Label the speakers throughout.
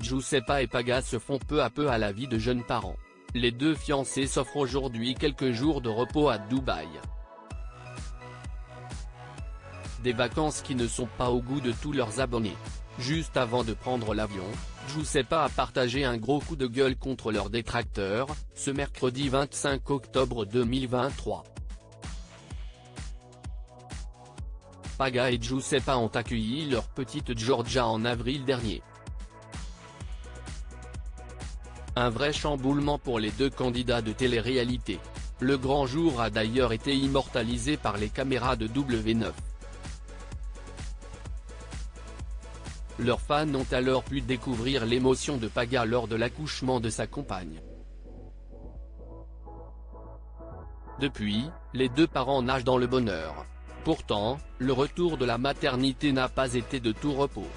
Speaker 1: Giuseppa et Paga se font peu à peu à la vie de jeunes parents. Les deux fiancés s'offrent aujourd'hui quelques jours de repos à Dubaï. Des vacances qui ne sont pas au goût de tous leurs abonnés. Juste avant de prendre l'avion, Giuseppa a partagé un gros coup de gueule contre leurs détracteurs, ce mercredi 25 octobre 2023. Paga et Giuseppa ont accueilli leur petite Giorgia en avril dernier. Un vrai chamboulement pour les deux candidats de télé-réalité. Le grand jour a d'ailleurs été immortalisé par les caméras de W9. Leurs fans ont alors pu découvrir l'émotion de Paga lors de l'accouchement de sa compagne. Depuis, les deux parents nagent dans le bonheur. Pourtant, le retour de la maternité n'a pas été de tout repos.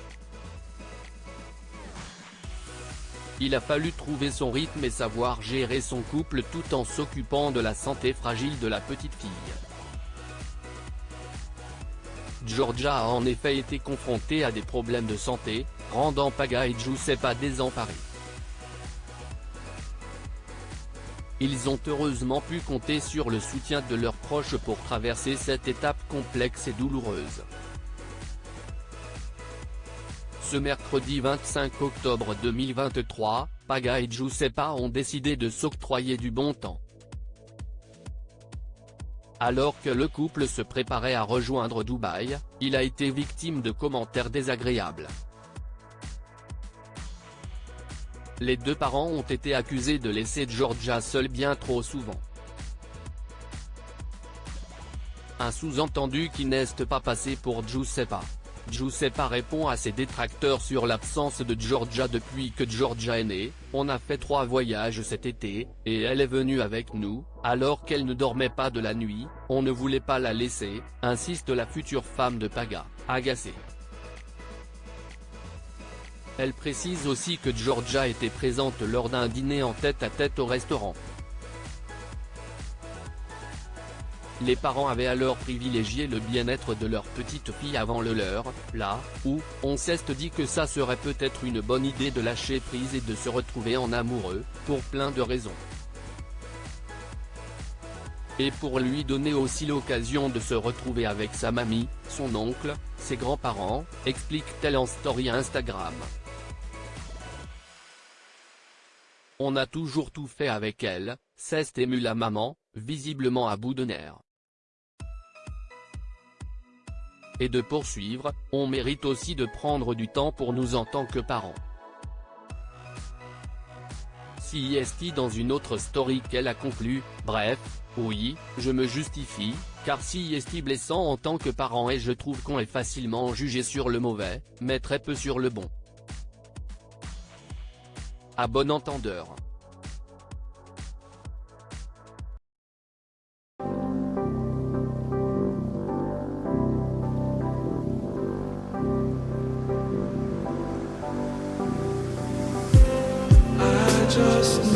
Speaker 1: Il a fallu trouver son rythme et savoir gérer son couple tout en s'occupant de la santé fragile de la petite fille. Giorgia a en effet été confrontée à des problèmes de santé, rendant Paga et Giuseppa désemparés. Ils ont heureusement pu compter sur le soutien de leurs proches pour traverser cette étape complexe et douloureuse. Ce mercredi 25 octobre 2023, Paga et Giuseppa ont décidé de s'octroyer du bon temps. Alors que le couple se préparait à rejoindre Dubaï, il a été victime de commentaires désagréables. Les deux parents ont été accusés de laisser Giorgia seule bien trop souvent. Un sous-entendu qui n'est pas passé pour Giuseppa. Giuseppa répond à ses détracteurs sur l'absence de Giorgia depuis que Giorgia est née. On a fait 3 voyages cet été, et elle est venue avec nous, alors qu'elle ne dormait pas de la nuit, on ne voulait pas la laisser, insiste la future femme de Paga, agacée. Elle précise aussi que Giorgia était présente lors d'un dîner en tête-à-tête au restaurant. Les parents avaient alors privilégié le bien-être de leur petite fille avant le leur, là où on s'est dit que ça serait peut-être une bonne idée de lâcher prise et de se retrouver en amoureux, pour plein de raisons. Et pour lui donner aussi l'occasion de se retrouver avec sa mamie, son oncle, ses grands-parents, explique-t-elle en story Instagram. On a toujours tout fait avec elle, s'est émue la maman, visiblement à bout de nerfs. Et de poursuivre, on mérite aussi de prendre du temps pour nous en tant que parents. CIST dans une autre story qu'elle a conclu, bref, oui, je me justifie, car CIST blessant en tant que parent et je trouve qu'on est facilement jugé sur le mauvais, mais très peu sur le bon. À bon entendeur.
Speaker 2: Just